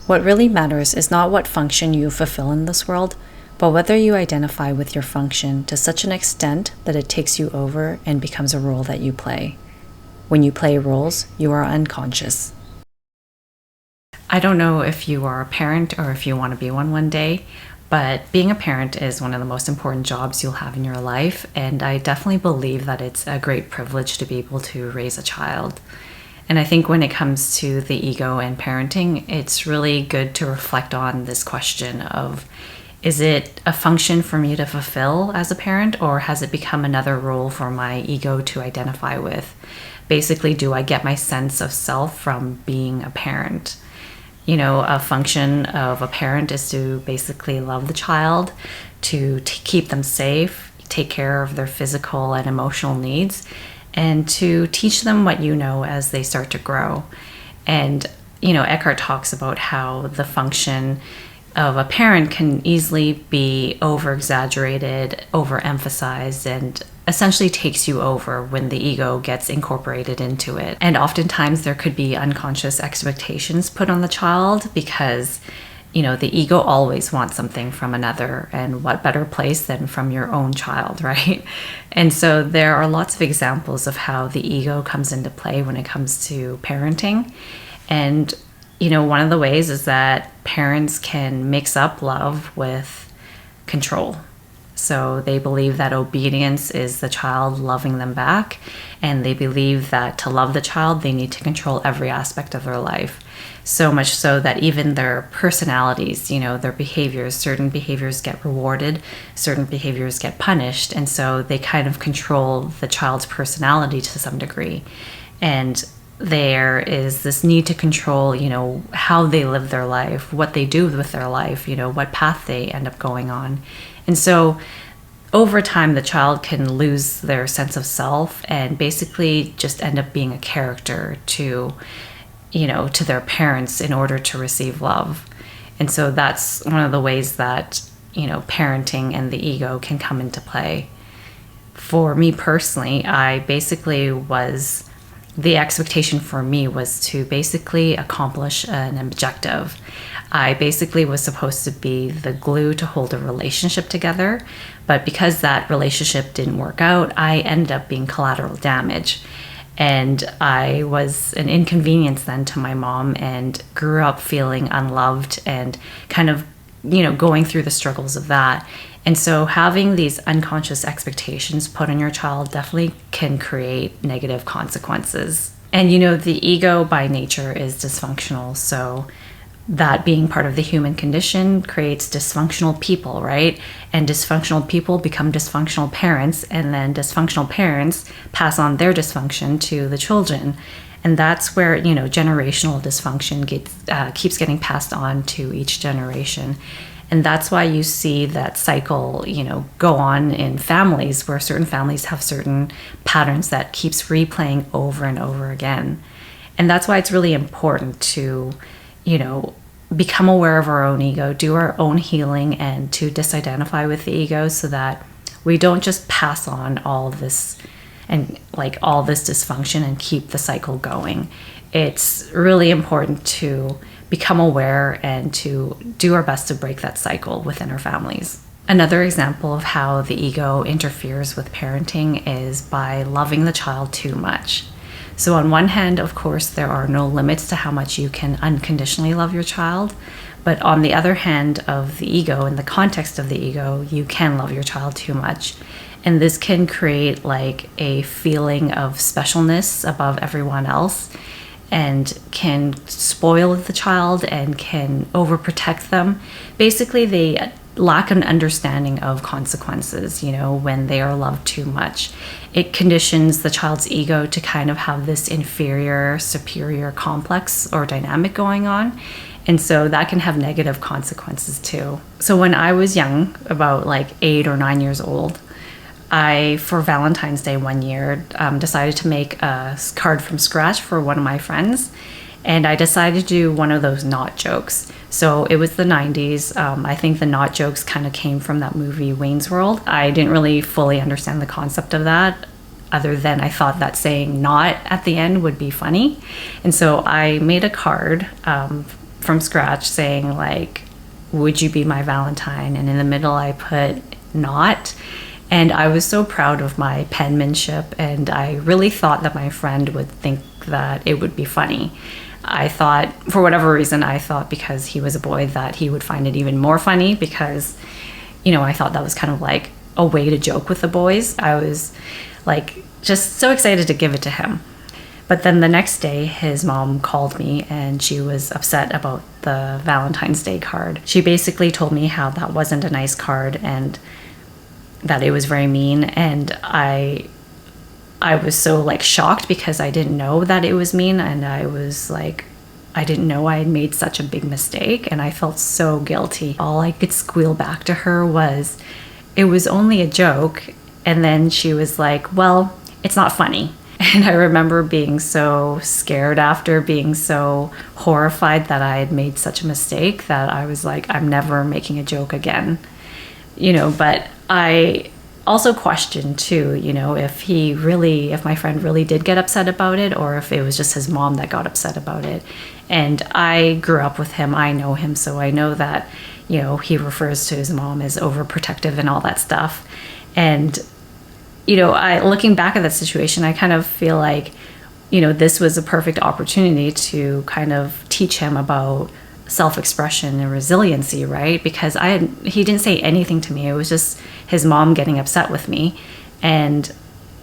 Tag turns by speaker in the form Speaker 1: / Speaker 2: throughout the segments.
Speaker 1: What really matters is not what function you fulfill in this world, but whether you identify with your function to such an extent that it takes you over and becomes a role that you play. When you play roles, you are unconscious. I don't know if you are a parent or if you want to be one day, but being a parent is one of the most important jobs you'll have in your life, and I definitely believe that it's a great privilege to be able to raise a child. And I think when it comes to the ego and parenting, it's really good to reflect on this question of, is it a function for me to fulfill as a parent, or has it become another role for my ego to identify with? Basically, do I get my sense of self from being a parent? You know, a function of a parent is to basically love the child, to keep them safe, take care of their physical and emotional needs, and to teach them what you know as they start to grow. And, you know, Eckhart talks about how the function of a parent can easily be over-exaggerated, overemphasized, and essentially takes you over when the ego gets incorporated into it. And oftentimes there could be unconscious expectations put on the child because, you know, the ego always wants something from another, and what better place than from your own child, right? And so there are lots of examples of how the ego comes into play when it comes to parenting. And, you know, one of the ways is that parents can mix up love with control. So they believe that obedience is the child loving them back, and they believe that to love the child, they need to control every aspect of their life. So much so that even their personalities, you know, their behaviors, certain behaviors get rewarded, certain behaviors get punished. And so they kind of control the child's personality to some degree. And there is this need to control, you know, how they live their life, what they do with their life, you know, what path they end up going on. And so over time, the child can lose their sense of self and basically just end up being a character to, you know, to their parents in order to receive love. And so that's one of the ways that, you know, parenting and the ego can come into play. For me personally, the expectation for me was to basically accomplish an objective. I basically was supposed to be the glue to hold a relationship together, but because that relationship didn't work out, I ended up being collateral damage. And I was an inconvenience then to my mom, and grew up feeling unloved and kind of, you know, going through the struggles of that. And so having these unconscious expectations put on your child definitely can create negative consequences. And, you know, the ego by nature is dysfunctional. So that being part of the human condition creates dysfunctional people, right? And dysfunctional people become dysfunctional parents, and then dysfunctional parents pass on their dysfunction to the children. And that's where, you know, generational dysfunction keeps getting passed on to each generation. And that's why you see that cycle, you know, go on in families, where certain families have certain patterns that keeps replaying over and over again. And that's why it's really important to, you know, become aware of our own ego, do our own healing, and to disidentify with the ego so that we don't just pass on all this and like all this dysfunction and keep the cycle going. It's really important to become aware and to do our best to break that cycle within our families. Another example of how the ego interferes with parenting is by loving the child too much. So on one hand, of course, there are no limits to how much you can unconditionally love your child. But on the other hand of the ego, in the context of the ego, you can love your child too much. And this can create like a feeling of specialness above everyone else, and can spoil the child and can overprotect them. Basically, they lack an understanding of consequences, you know, when they are loved too much. It conditions the child's ego to kind of have this inferior, superior complex or dynamic going on. And so that can have negative consequences too. So when I was young, about like 8 or 9 years old, I, for Valentine's Day one year, decided to make a card from scratch for one of my friends. And I decided to do one of those not jokes. So it was the 90s. I think the not jokes kind of came from that movie Wayne's World. I didn't really fully understand the concept of that, other than I thought that saying not at the end would be funny. And so I made a card from scratch saying like, would you be my Valentine? And in the middle I put not. And I was so proud of my penmanship, and I really thought that my friend would think that it would be funny. I thought, for whatever reason, I thought because he was a boy that he would find it even more funny, because, you know, I thought that was kind of like a way to joke with the boys. I was like just so excited to give it to him. But then the next day, his mom called me and she was upset about the Valentine's Day card. She basically told me how that wasn't a nice card and that it was very mean. And I was so like shocked because I didn't know that it was mean. And I was like, I didn't know I had made such a big mistake. And I felt so guilty. All I could squeal back to her was, it was only a joke. And then she was like, well, it's not funny. And I remember being so scared after, being so horrified that I had made such a mistake, that I was like, I'm never making a joke again. You know, but I also questioned too, you know, if my friend really did get upset about it, or if it was just his mom that got upset about it. And I grew up with him, I know him, so I know that, you know, he refers to his mom as overprotective and all that stuff. And you know, looking back at that situation, I kind of feel like, you know, this was a perfect opportunity to kind of teach him about self-expression and resiliency, right? Because he didn't say anything to me. It was just his mom getting upset with me. And,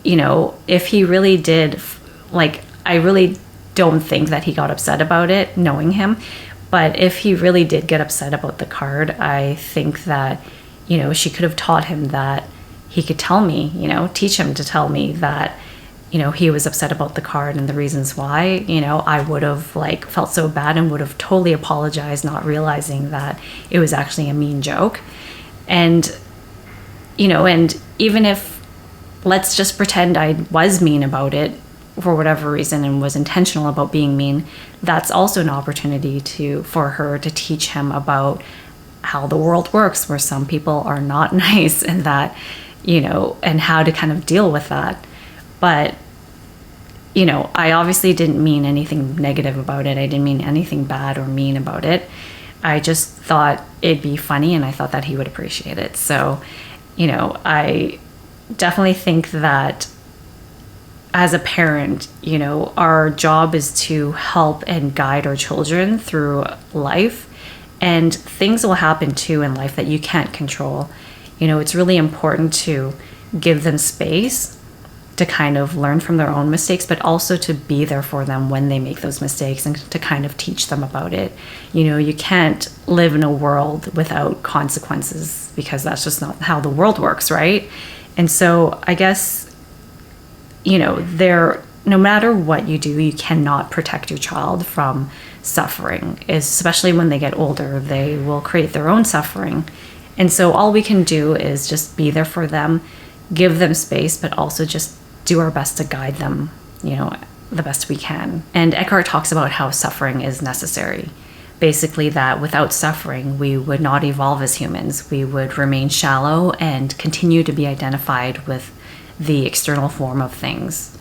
Speaker 1: you know, if he really did, like, I really don't think that he got upset about it, knowing him. But if he really did get upset about the card, I think that, you know, she could have taught him that he could tell me, you know, teach him to tell me that, you know, he was upset about the card and the reasons why. You know, I would have like felt so bad and would have totally apologized, not realizing that it was actually a mean joke. And, you know, and even if, let's just pretend I was mean about it for whatever reason and was intentional about being mean, that's also an opportunity for her to teach him about how the world works, where some people are not nice, and that, you know, and how to kind of deal with that. But, you know, I obviously didn't mean anything negative about it. I didn't mean anything bad or mean about it. I just thought it'd be funny, and I thought that he would appreciate it. So, you know, I definitely think that as a parent, you know, our job is to help and guide our children through life. And things will happen too in life that you can't control. You know, it's really important to give them space to kind of learn from their own mistakes, but also to be there for them when they make those mistakes and to kind of teach them about it. You know, you can't live in a world without consequences, because that's just not how the world works, right? And so I guess, you know, no matter what you do, you cannot protect your child from suffering, especially when they get older. They will create their own suffering. And so all we can do is just be there for them, give them space, but also just do our best to guide them, you know, the best we can. And Eckhart talks about how suffering is necessary. Basically that without suffering, we would not evolve as humans. We would remain shallow and continue to be identified with the external form of things.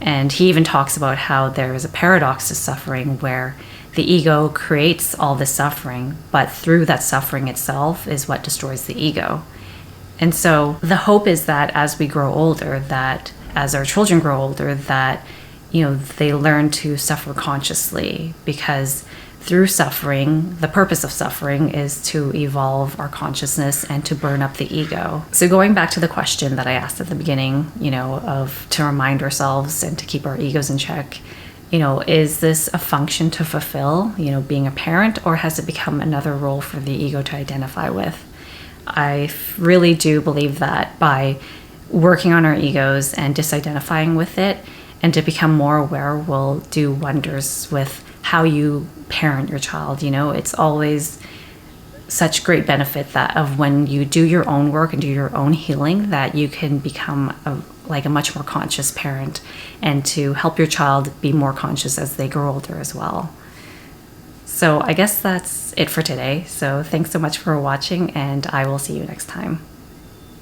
Speaker 1: And he even talks about how there is a paradox to suffering, where the ego creates all this suffering, but through that suffering itself is what destroys the ego. And so the hope is that as we grow older, that as our children grow older, that, you know, they learn to suffer consciously, because through suffering, the purpose of suffering is to evolve our consciousness and to burn up the ego. So going back to the question that I asked at the beginning, you know, of to remind ourselves and to keep our egos in check, you know, is this a function to fulfill, you know, being a parent, or has it become another role for the ego to identify with? I really do believe that by working on our egos and disidentifying with it, and to become more aware, will do wonders with how you parent your child. You know, it's always such great benefit that of when you do your own work and do your own healing, that you can become a much more conscious parent, and to help your child be more conscious as they grow older as well. So I guess that's it for today. So thanks so much for watching, and I will see you next time.